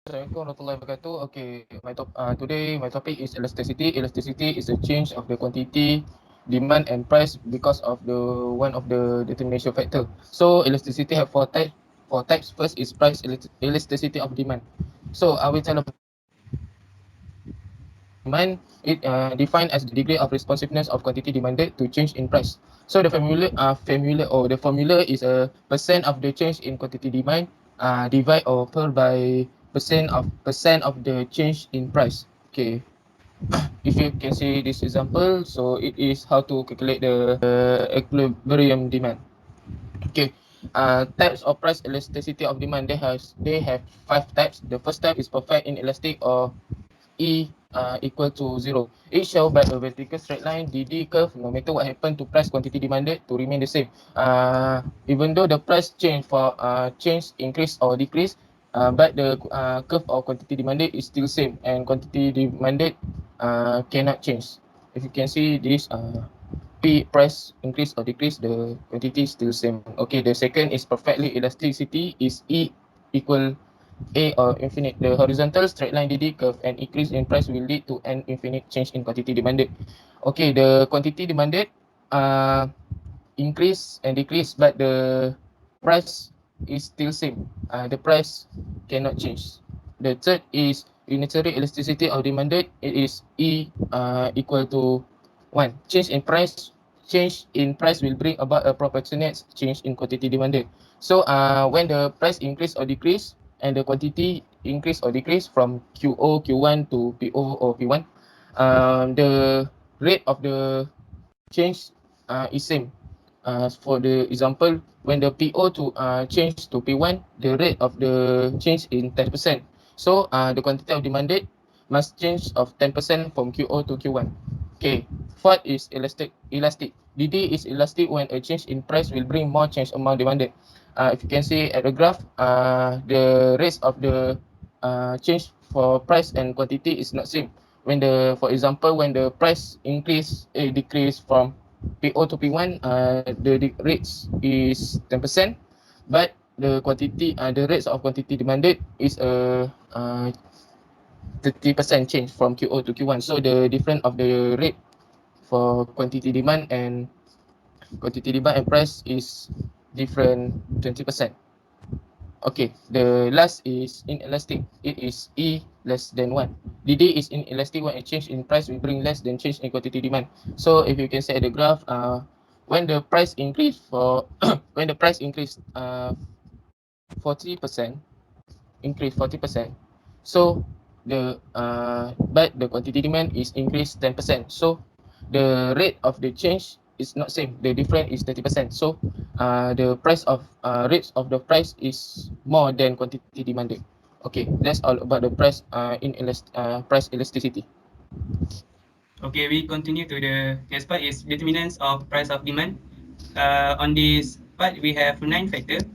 Assalamualaikum warahmatullahi wabarakatuh. Okay, today my topic is elasticity. Elasticity is a change of the quantity, demand and price because of the one of the determination factor. So elasticity have four types. Four types. First is price elasticity of demand. So I will tell about demand. It defined as the degree of responsiveness of quantity demanded to change in price. So the formula is a percent of the change in quantity demand divide or per by percent of the change in price. Okay, if you can see this example, so it is how to calculate the equilibrium demand. Okay, types of price elasticity of demand. They have five types. The first type is perfect inelastic, or E equal to zero. It shown by a vertical straight line DD curve. No matter what happened to price quantity demanded to remain the same. Even though the price change increase or decrease, but the curve of quantity demanded is still same, and quantity demanded cannot change. If you can see this P price increase or decrease, the quantity is still same. Okay, the second is perfectly elasticity is E equal A or infinite. The horizontal straight line DD curve and increase in price will lead to an infinite change in quantity demanded. Okay, the quantity demanded uh, increase and decrease, but the price is still same. The price cannot change. The third is unitary elasticity of demanded. It is E equal to 1. Change in price will bring about a proportionate change in quantity demanded. So when the price increase or decrease and the quantity increase or decrease from QO, Q1 to PO or P1, the rate of the change is same. For the example, when the PO to change to P1, the rate of the change in 10%. So the quantity of demanded must change of 10% from QO to Q1. Okay. Fourth is elastic. DD is elastic when a change in price will bring more change amount demanded. If you can see at the graph, the rates of the change for price and quantity is not same. For example, when the price decrease from PO to P1, the rates is 10%, but the rates of quantity demanded is a 30% change from QO to Q1. So the difference of the rate for quantity demand and price is different 20%. Okay, the last is inelastic. It is E less than 1. DD is inelastic when a change in price will bring less than change in quantity demand. So if you can see at the graph, when the price increase for when the price increase 40%, increase 40%. So but the quantity demand is increased 10%. So the rate of the change is not same. The difference is 30%. So the rates of the price is more than quantity demanded. Okay, that's all about the price elasticity. Okay, we continue to the next part is determinants of price of demand. On this part, we have 9 factors,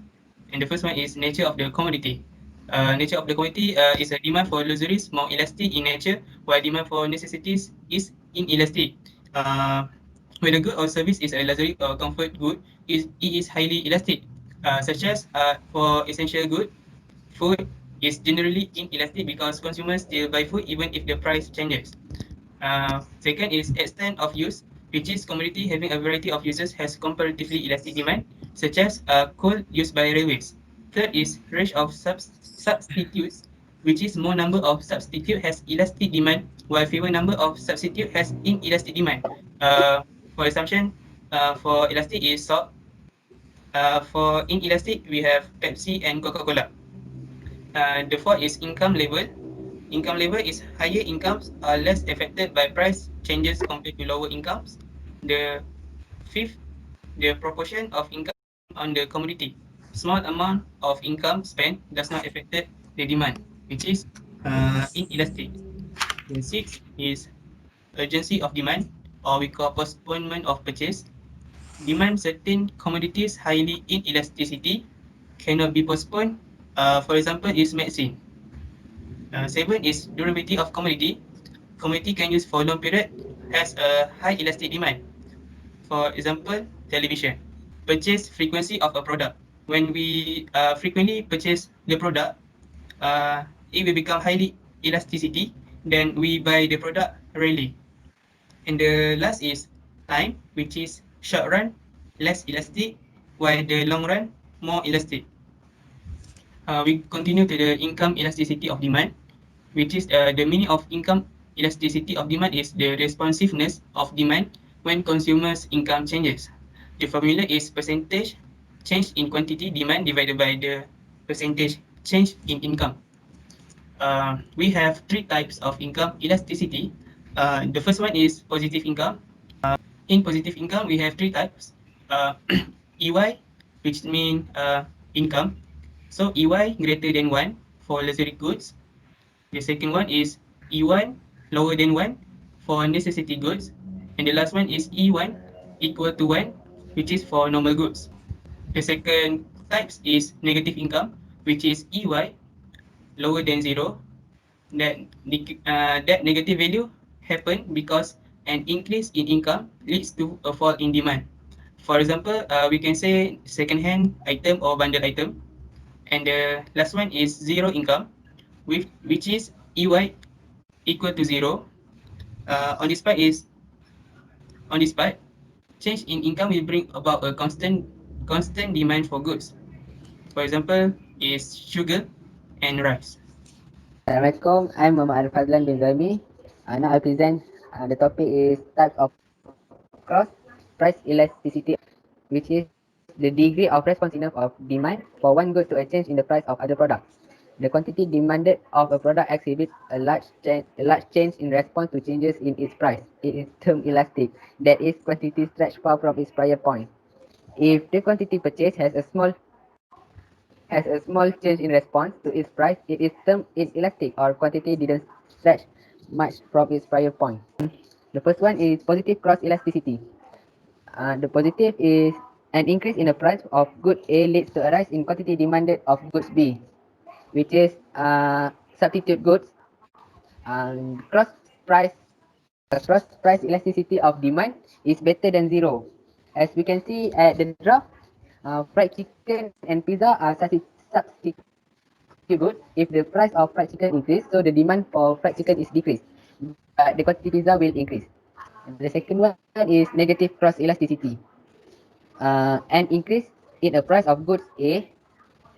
and the first one is nature of the commodity. Nature of the commodity is a demand for luxuries more elastic in nature, while demand for necessities is inelastic. Uh, when a good or service is a luxury or comfort good, it is highly elastic, such as for essential good, food is generally inelastic because consumers still buy food even if the price changes. Second is extent of use, which is commodity having a variety of uses has comparatively elastic demand, such as coal used by railways. Third is range of substitutes, which is more number of substitute has elastic demand, while fewer number of substitute has inelastic demand. For assumption, for elastic is salt. For inelastic, we have Pepsi and Coca-Cola. The fourth is income level. Income level is higher incomes are less affected by price changes compared to lower incomes. The fifth, the proportion of income on the commodity. Small amount of income spent does not affect the demand, which is inelastic. The sixth is urgency of demand, or we call postponement of purchase. Demand certain commodities highly inelasticity cannot be postponed. For example, is medicine. Seven is durability of commodity. Commodity can use for long period has a high elastic demand. For example, television. Purchase frequency of a product. When we frequently purchase the product, uh, it will become highly elasticity, then we buy the product rarely. And the last is time, which is short run, less elastic, while the long run, more elastic. We continue to the income elasticity of demand, which is the meaning of income elasticity of demand is the responsiveness of demand when consumers' income changes. The formula is percentage change in quantity demand divided by the percentage change in income. We have three types of income elasticity. The first one is positive income. In positive income, we have three types. EY, which mean income. So EY greater than 1 for luxury goods. The second one is E1 lower than 1 for necessity goods. And the last one is E1 equal to 1, which is for normal goods. The second types is negative income, which is EY lower than 0. That negative value happen because an increase in income leads to a fall in demand. For example, we can say second-hand item or bundle item. And the last one is zero income, which is EY equal to 0. On this part is on this part, change in income will bring about a constant demand for goods. For example, is sugar and rice. Assalamualaikum, I'm Muhammad Arif Fazlan bin Zalmi. Now I present the topic is types of cross price elasticity, which is the degree of responsiveness of demand for one good to a change in the price of other products. The quantity demanded of a product exhibits a large change in response to changes in its price. It is termed elastic, that is, quantity stretched far from its prior point. If the quantity purchased has a small change in response to its price, it is termed inelastic or quantity didn't stretch much from its prior point. The first one is positive cross elasticity. The positive is an increase in the price of good A leads to a rise in quantity demanded of goods B, which is substitute goods. Cross price elasticity of demand is better than zero. As we can see at the graph, fried chicken and pizza are substitute goods. If the price of fried chicken increase, so the demand for fried chicken is decreased, but the quantity pizza will increase. And the second one is negative cross elasticity. An increase in the price of goods A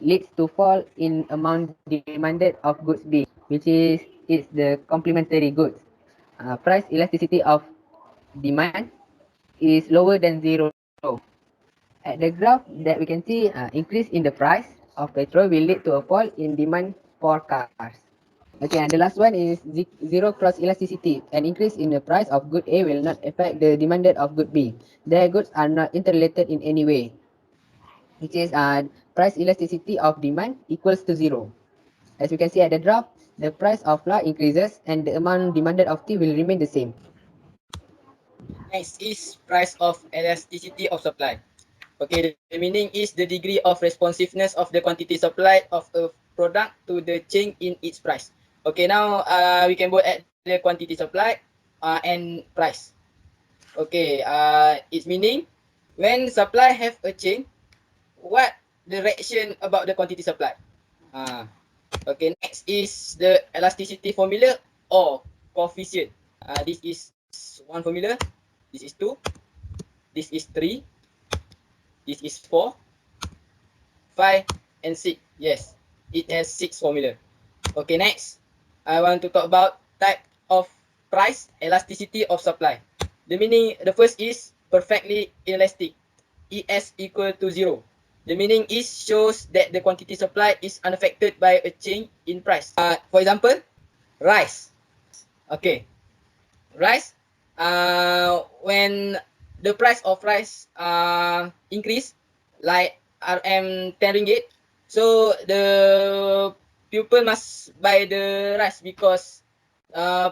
leads to fall in amount demanded of goods B, which is the complementary goods. Price elasticity of demand is lower than zero. At the graph that we can see, increase in the price of petrol will lead to a fall in demand for cars. Okay, and the last one is zero cross elasticity. An increase in the price of good A will not affect the demanded of good B. Their goods are not interrelated in any way, which is price elasticity of demand equals to zero. As you can see at the graph, the price of flour increases and the amount demanded of tea will remain the same. Next is price of elasticity of supply. Okay, the meaning is the degree of responsiveness of the quantity supplied of a product to the change in its price. Okay, now we can look at the quantity supplied and price. Okay, its meaning when supply have a change, what the reaction about the quantity supplied? Okay, next is the elasticity formula or coefficient. This is one formula. This is 2. This is 3. This is 4, 5, and 6. Yes, it has 6 formula. Okay, next, I want to talk about type of price elasticity of supply. The meaning, the first is perfectly elastic. ES equal to 0. The meaning is shows that the quantity supply is unaffected by a change in price. For example, rice. Okay, rice. When the price of rice increase, like RM 10 ringgit, so the people must buy the rice because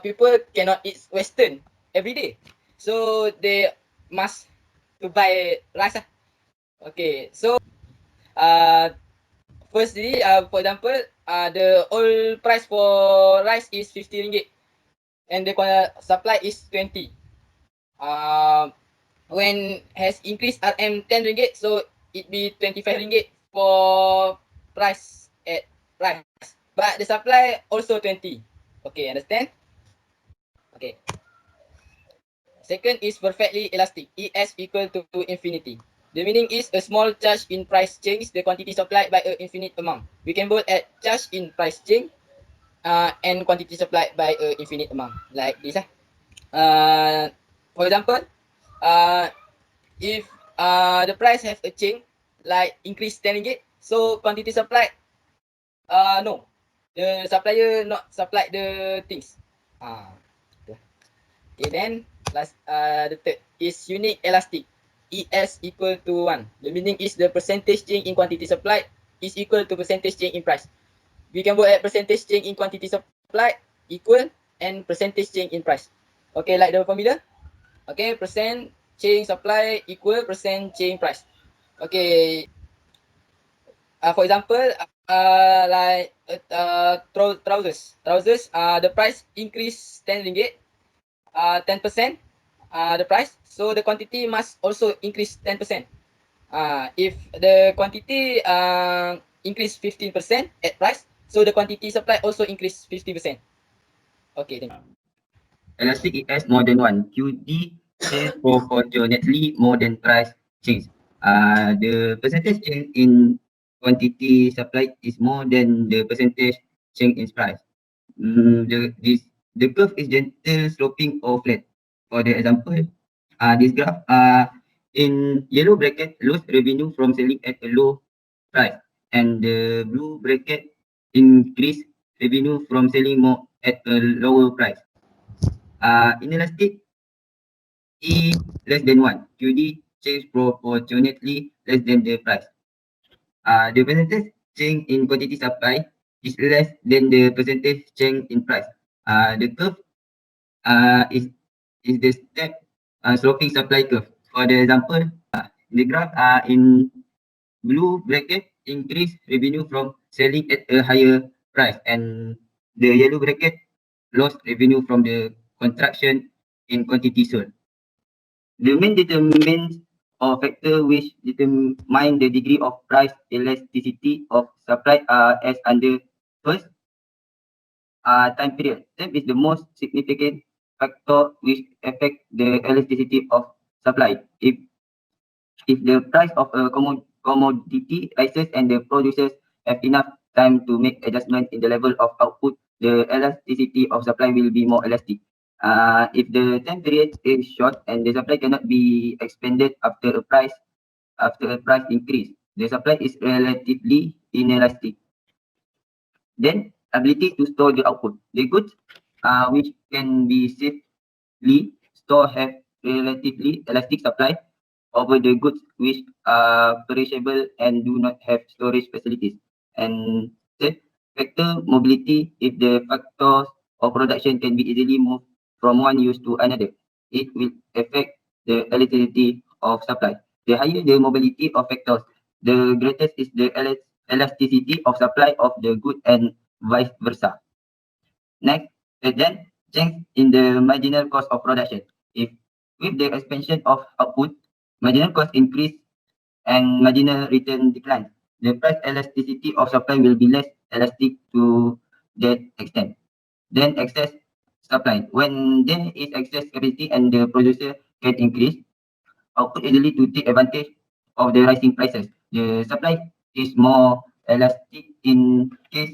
people cannot eat Western every day, so they must to buy rice. Okay, so firstly, for example, the old price for rice is 50 ringgit and the supply is 20. When has increased RM 10 ringgit, so it be 25 ringgit for price at rice. but the supply also 20. Okay, understand? Okay. Second is perfectly elastic. ES equal to infinity. The meaning is a small change in price change the quantity supplied by an infinite amount. We can both add change in price change and quantity supplied by an infinite amount like this. For example, uh, if the price have a change like increase 10 ringgit, so quantity supplied, no, the supplier not supply the things. Okay, then last the third is unique elastic. ES equal to 1. The meaning is the percentage change in quantity supplied is equal to percentage change in price. We can work at percentage change in quantity supplied equal and percentage change in price. Okay, like the formula. Okay, percent change supply equal percent change price. Okay, for example, like trousers. Trousers, the price increase 10 ringgit, 10% the price. So the quantity must also increase 10%. If the quantity increase 15% at price, so the quantity supply also increase 50%. Okay, thank you. Elastic ES more than one. QD change proportionately more than price change. The percentage change in quantity supplied is more than the percentage change in price. The curve is gentle sloping or flat. For the example, this graph in yellow bracket lose revenue from selling at a low price, and the blue bracket increase revenue from selling more at a lower price. Inelastic E less than 1. QD change proportionately less than the price. The percentage change in quantity supply is less than the percentage change in price. The curve is the step sloping supply curve. For the example, the graph in blue bracket increase revenue from selling at a higher price, and the yellow bracket lost revenue from the contraction in quantity sold. The main determinants or factor which determine the degree of price elasticity of supply are as under. First, time period. Time is the most significant factor which affect the elasticity of supply. If the price of a commodity rises and the producers have enough time to make adjustment in the level of output, the elasticity of supply will be more elastic. If the time period is short and the supply cannot be expanded after a price increase, the supply is relatively inelastic. Then ability to store the output. The goods which can be safely stored have relatively elastic supply over the goods which are perishable and do not have storage facilities. And third, factor mobility. If the factors of production can be easily moved from one use to another, it will affect the elasticity of supply. The higher the mobility of factors, the greatest is the elasticity of supply of the good and vice versa. Next, then change in the marginal cost of production. If with the expansion of output, marginal cost increase and marginal return declines, the price elasticity of supply will be less elastic to that extent. Then excess supply. When there is excess capacity and the producer can increase output easily to take advantage of the rising prices. The supply is more elastic in case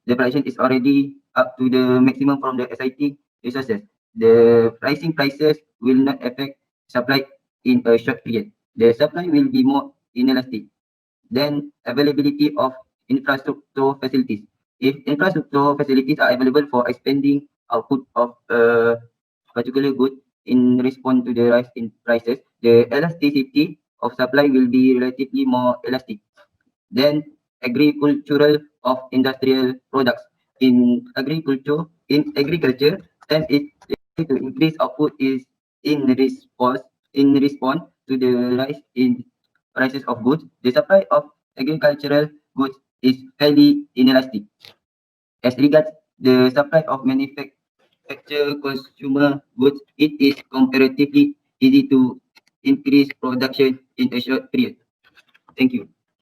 the production is already up to the maximum from the exciting resources. The rising prices will not affect supply in a short period. The supply will be more inelastic. Then availability of infrastructure facilities. If infrastructure facilities are available for expanding output of a particular good in response to the rise in prices, the elasticity of supply will be relatively more elastic. Then agricultural of industrial products. In agriculture, time is to increase output is in response to the rise in prices of goods. The supply of agricultural goods is fairly inelastic. As regards the supply of manufactured consumer goods, it is comparatively easy to increase production in a short period. Thank you.